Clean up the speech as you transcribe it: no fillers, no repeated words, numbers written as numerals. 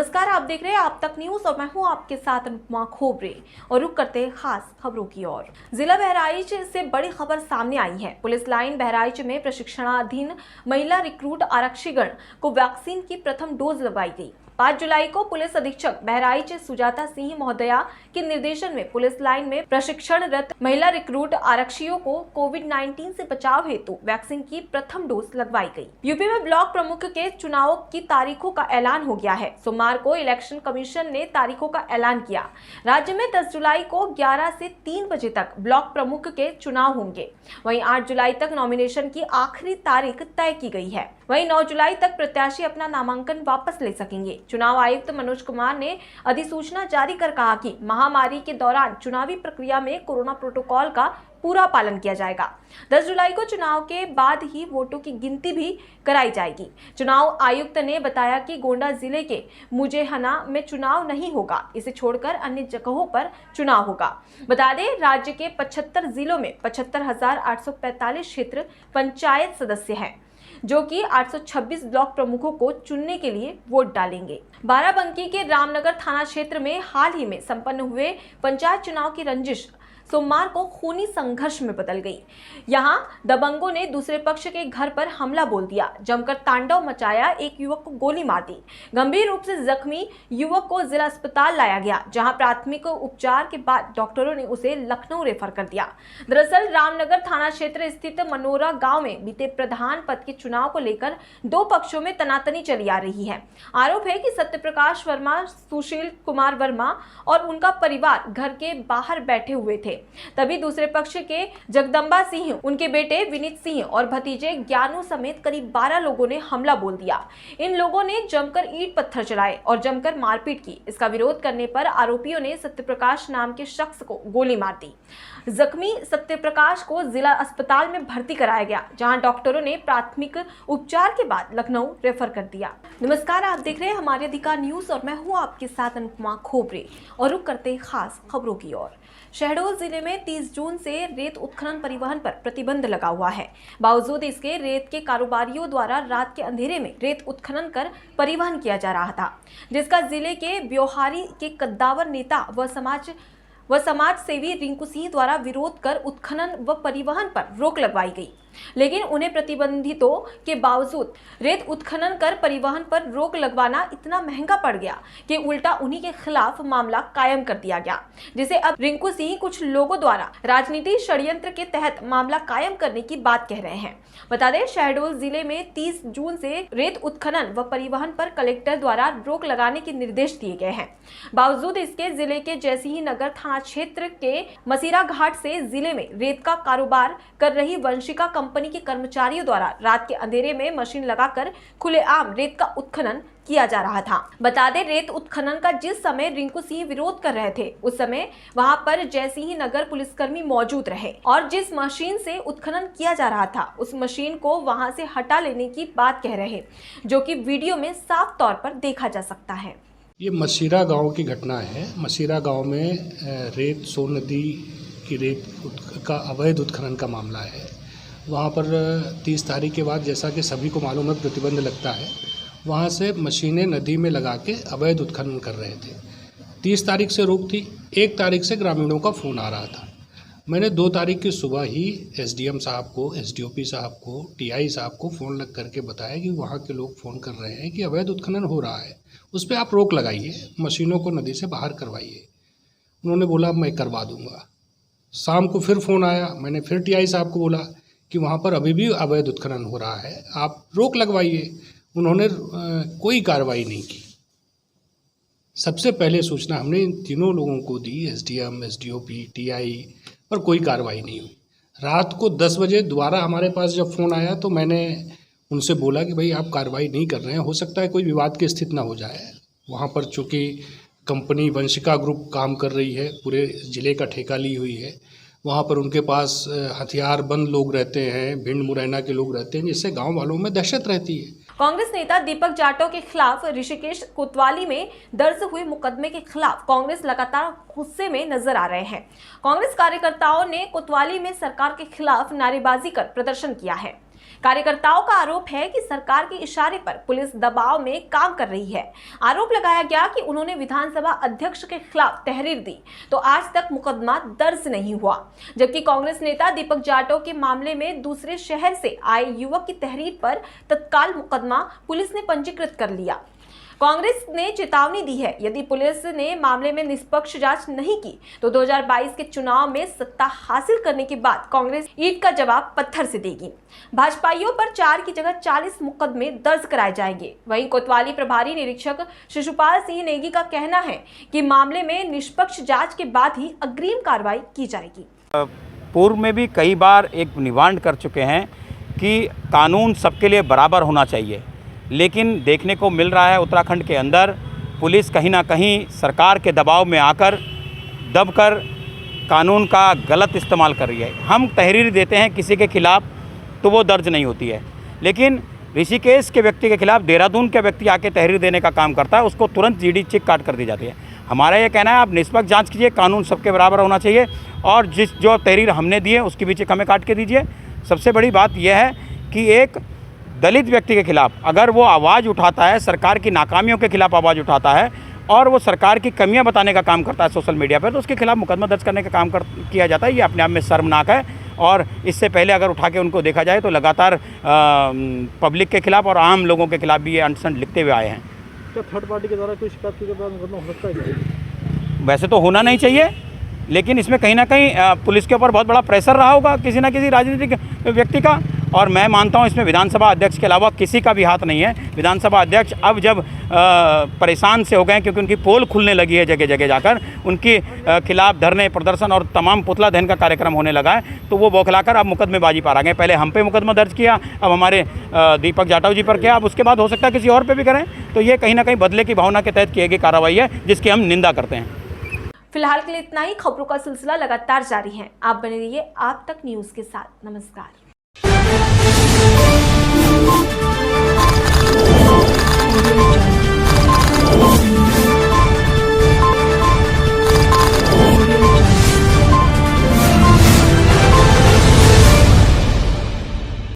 नमस्कार, आप देख रहे हैं आप तक न्यूज और मैं हूं आपके साथ अनुपमा खोबरे। और रुक करते हैं खास खबरों की ओर। जिला बहराइच से बड़ी खबर सामने आई है। पुलिस लाइन बहराइच में प्रशिक्षणाधीन महिला रिक्रूट आरक्षीगण को वैक्सीन की प्रथम डोज लगवाई गई। 5 जुलाई को पुलिस अधीक्षक बहराइच सुजाता सिंह महोदया के निर्देशन में पुलिस लाइन में प्रशिक्षणरत महिला रिक्रूट आरक्षियों को कोविड-19 से बचाव हेतु वैक्सीन की प्रथम डोज लगवाई गई। यूपी में ब्लॉक प्रमुख के चुनाव की तारीखों का ऐलान हो गया है। सोमवार को इलेक्शन कमीशन ने तारीखों का ऐलान किया। राज्य में 10 जुलाई को 11 से 3 बजे तक ब्लॉक प्रमुख के चुनाव होंगे। वहीं 8 जुलाई तक नॉमिनेशन की आखिरी तारीख तय की गई है। वहीं 9 जुलाई तक प्रत्याशी अपना नामांकन वापस ले सकेंगे। चुनाव आयुक्त मनोज कुमार ने अधिसूचना जारी कर कहा कि महामारी के दौरान चुनावी प्रक्रिया में कोरोना प्रोटोकॉल का पूरा पालन किया जाएगा। 10 जुलाई को चुनाव के बाद ही वोटों की गिनती भी कराई जाएगी। चुनाव आयुक्त ने बताया कि गोंडा जिले के मुजेहना में चुनाव नहीं होगा, इसे छोड़कर अन्य जगहों पर चुनाव होगा। बता दें, राज्य के 75 जिलों में 75,845 क्षेत्र पंचायत सदस्य हैं, जो कि 826 ब्लॉक प्रमुखों को चुनने के लिए वोट डालेंगे। बाराबंकी के रामनगर थाना क्षेत्र में हाल ही में संपन्न हुए पंचायत चुनाव की रंजिश सोमवार को खूनी संघर्ष में बदल गई। यहां दबंगों ने दूसरे पक्ष के घर पर हमला बोल दिया, जमकर तांडव मचाया, एक युवक को गोली मार दी। गंभीर रूप से जख्मी युवक को जिला अस्पताल लाया गया, जहां प्राथमिक उपचार के बाद डॉक्टरों ने उसे लखनऊ रेफर कर दिया। दरअसल रामनगर थाना क्षेत्र स्थित मनोरा गांव में बीते प्रधान पद के चुनाव को लेकर दो पक्षों में तनातनी चली आ रही है। आरोप है कि सत्यप्रकाश वर्मा, सुशील कुमार वर्मा और उनका परिवार घर के बाहर बैठे हुए थे। तभी दूसरे पक्ष के जगदम्बा सिंह, उनके बेटे विनीत सिंह और भतीजे ज्ञानू समेत करीब 12 लोगों ने हमला बोल दिया। इन लोगों ने जमकर ईंट पत्थर चलाए और जमकर मारपीट की। इसका विरोध करने पर आरोपियों ने सत्यप्रकाश नाम के शख्स को गोली मार दी। जख्मी सत्यप्रकाश को जिला अस्पताल में भर्ती कराया गया, जहां डॉक्टरों ने प्राथमिक उपचार के बाद लखनऊ रेफर कर दिया। नमस्कार, आप देख रहे हैं हमारे अधिकार न्यूज और मैं हूं आपके साथ अनुपमा खोबरे। और रुक करते हैं खास खबरों की ओर। शहडोल जिले में 30 जून से रेत उत्खनन परिवहन पर प्रतिबंध लगा हुआ है। बावजूद इसके रेत के कारोबारियों द्वारा रात के अंधेरे में रेत उत्खनन कर परिवहन किया जा रहा था, जिसका जिले के ब्योहारी के कद्दावर नेता व समाज सेवी रिंकू सिंह द्वारा विरोध कर उत्खनन व परिवहन पर रोक लगवाई गई। लेकिन उन्हें प्रतिबंधितों के बावजूद रेत उत्खनन कर परिवहन पर रोक लगवाना इतना महंगा पड़ गया कि उल्टा उन्हीं के खिलाफ मामला कायम कर दिया गया, जिसे अब रिंकू सिंह कुछ लोगों द्वारा राजनीतिक षड्यंत्र के तहत मामला कायम करने की बात कह रहे हैं। बता दें, शहडोल जिले में 30 जून से रेत उत्खनन व परिवहन पर कलेक्टर द्वारा रोक लगाने के निर्देश दिए गए हैं। बावजूद इसके जिले के जयसिंह नगर थाना क्षेत्र के मसीरा घाट से जिले में रेत का कारोबार कर रही वंशिका कंपनी के कर्मचारियों द्वारा रात के अंधेरे में मशीन लगाकर खुलेआम रेत का उत्खनन किया जा रहा था। बता दें, रेत उत्खनन का जिस समय रिंकू सिंह विरोध कर रहे थे, उस समय वहां पर जयसिंह नगर पुलिसकर्मी मौजूद रहे और जिस मशीन से उत्खनन किया जा रहा था, उस मशीन को वहां से हटा लेने की बात कह रहे, जो कि वीडियो में साफ तौर पर देखा जा सकता है। ये मसीरा गांव की घटना है। मसीरा गांव में रेत सोन नदी की रेत का अवैध उत्खनन का मामला है। वहाँ पर 30 तारीख के बाद, जैसा कि सभी को मालूम है, प्रतिबंध लगता है। वहाँ से मशीनें नदी में लगा के अवैध उत्खनन कर रहे थे। 30 तारीख से रोक थी। 1 तारीख से ग्रामीणों का फ़ोन आ रहा था। मैंने 2 तारीख की सुबह ही एसडीएम साहब को, एसडीओपी साहब को, टीआई साहब को फ़ोन लग करके बताया कि वहाँ के लोग फ़ोन कर रहे हैं कि अवैध उत्खनन हो रहा है, उस पर आप रोक लगाइए, मशीनों को नदी से बाहर करवाइए। उन्होंने बोला मैं करवा दूँगा। शाम को फिर फ़ोन आया, मैंने फिर टीआई साहब को बोला कि वहाँ पर अभी भी अवैध उत्खनन हो रहा है, आप रोक लगवाइए। उन्होंने कोई कार्रवाई नहीं की। सबसे पहले सूचना हमने इन तीनों लोगों को दी, एसडीएम, एसडीओपी, टीआई, पर कोई कार्रवाई नहीं हुई। रात को 10 बजे दोबारा हमारे पास जब फ़ोन आया तो मैंने उनसे बोला कि भाई आप कार्रवाई नहीं कर रहे हैं, हो सकता है कोई विवाद की स्थिति ना हो जाए। वहाँ पर चूँकि कंपनी वंशिका ग्रुप काम कर रही है, पूरे ज़िले का ठेका ली हुई है, वहाँ पर उनके पास हथियारबंद लोग रहते हैं, भिंड मुरैना के लोग रहते हैं, जिससे गांव वालों में दहशत रहती है। कांग्रेस नेता दीपक जाटव के खिलाफ ऋषिकेश कोतवाली में दर्ज हुए मुकदमे के खिलाफ कांग्रेस लगातार गुस्से में नजर आ रहे हैं। कांग्रेस कार्यकर्ताओं ने कोतवाली में सरकार के खिलाफ नारेबाजी कर प्रदर्शन किया है। कार्यकर्ताओं का आरोप है कि सरकार के इशारे पर पुलिस दबाव में काम कर रही है। आरोप लगाया गया कि उन्होंने विधानसभा अध्यक्ष के खिलाफ तहरीर दी तो आज तक मुकदमा दर्ज नहीं हुआ, जबकि कांग्रेस नेता दीपक जाटव के मामले में दूसरे शहर से आए युवक की तहरीर पर तत्काल मुकदमा पुलिस ने पंजीकृत कर लिया। कांग्रेस ने चेतावनी दी है, यदि पुलिस ने मामले में निष्पक्ष जांच नहीं की तो 2022 के चुनाव में सत्ता हासिल करने के बाद कांग्रेस ईंट का जवाब पत्थर से देगी। भाजपाइयों पर 4 की जगह 40 मुकदमे दर्ज कराए जाएंगे। वहीं कोतवाली प्रभारी निरीक्षक शिशुपाल सिंह नेगी का कहना है कि मामले में निष्पक्ष जांच के बाद ही अग्रिम कार्रवाई की जाएगी। पूर्व में भी कई बार एक निवारण कर चुके हैं कि कानून सबके लिए बराबर होना चाहिए, लेकिन देखने को मिल रहा है उत्तराखंड के अंदर पुलिस कहीं ना कहीं सरकार के दबाव में आकर दबकर कानून का गलत इस्तेमाल कर रही है। हम तहरीर देते हैं किसी के खिलाफ तो वो दर्ज नहीं होती है, लेकिन ऋषिकेश के व्यक्ति के खिलाफ देहरादून के व्यक्ति आके तहरीर देने का काम करता है, उसको तुरंत जीडी चिक काट कर दी जाती है। हमारा ये कहना है आप निष्पक्ष जांच कीजिए, कानून सबके बराबर होना चाहिए और जो तहरीर हमने दी है उसकी भी चिक हमें काट के दीजिए। सबसे बड़ी बात यह है कि एक दलित व्यक्ति के खिलाफ अगर वो आवाज़ उठाता है, सरकार की नाकामियों के खिलाफ आवाज़ उठाता है और वो सरकार की कमियां बताने का काम करता है सोशल मीडिया पर, तो उसके खिलाफ मुकदमा दर्ज करने का काम किया जाता है। ये अपने आप में शर्मनाक है और इससे पहले अगर उठा के उनको देखा जाए तो लगातार पब्लिक के खिलाफ और आम लोगों के खिलाफ भी ये अनशन लिखते हुए आए हैं। क्या थर्ड पार्टी के द्वारा कोई शिकायत के बाद मुकदमा हो सकता है? वैसे तो होना नहीं चाहिए, लेकिन इसमें कहीं ना कहीं पुलिस के ऊपर बहुत बड़ा प्रेशर रहा होगा किसी न किसी राजनीतिक व्यक्ति का, और मैं मानता हूं इसमें विधानसभा अध्यक्ष के अलावा किसी का भी हाथ नहीं है। विधानसभा अध्यक्ष अब जब परेशान से हो गए क्योंकि उनकी पोल खुलने लगी है जगह जगह जाकर, उनके खिलाफ धरने प्रदर्शन और तमाम पुतला दहन का कार्यक्रम होने लगा है, तो वो बौखलाकर अब मुकदमेबाजी पर आ गए। पहले हम पे मुकदमा दर्ज किया, अब हमारे दीपक जाटव जी पर किया, अब उसके बाद हो सकता है किसी और पे भी करें। तो ये कहीं ना कहीं बदले की भावना के तहत की गई कार्रवाई है जिसकी हम निंदा करते हैं। फिलहाल के लिए इतना ही। खबरों का सिलसिला लगातार जारी है। आप बने रहिए आप तक न्यूज़ के साथ। नमस्कार।